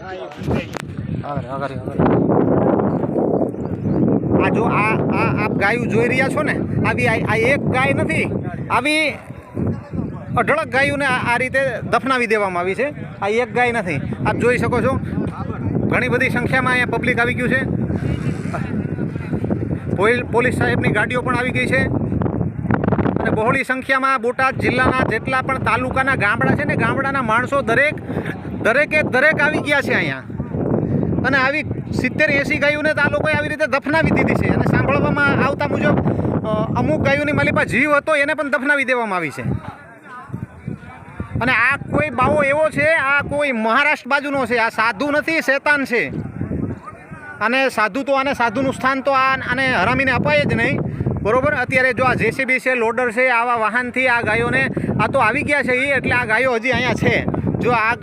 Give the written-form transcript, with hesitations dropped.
આ જો આપ ગાયું જોઈ રહ્યા છો ને, આવી આ એક ગાય નથી, આવી અઢળક ગાયોને આ રીતે દફનાવી દેવામાં આવી છે. આ એક ગાય નથી, આપ જોઈ શકો છો. ઘણી બધી સંખ્યામાં અહીંયા પબ્લિક આવી ગયું છે. પોલીસ સાહેબની ગાડીઓ પણ આવી ગઈ છે અને બહોળી સંખ્યામાં બોટાદ જિલ્લાના જેટલા પણ તાલુકાના ગામડા છે ને, ગામડાના માણસો દરેકે આવી ગયા છે અહીંયા. અને આવી 70-80 ગાયોને તો આ લોકોએ આવી રીતે દફનાવી દીધી છે. અને સાંભળવામાં આવતા મુજબ અમુક ગાયોની મારી પાસે જીવ હતો એને પણ દફનાવી દેવામાં આવી છે. અને આ કોઈ બાવો એવો છે, આ કોઈ મહારાષ્ટ્ર બાજુનો છે, આ સાધુ નથી, શેતાન છે. અને સાધુ તો આને સાધુનું સ્થાન તો આને હરામીને અપાય જ નહીં, બરોબર. અત્યારે જો આ જેસીબી છે, લોડર છે, આવા વાહનથી આ ગાયોને આ તો આવી ગયા છે એટલે આ ગાયો હજી અહીંયા છે. જો આ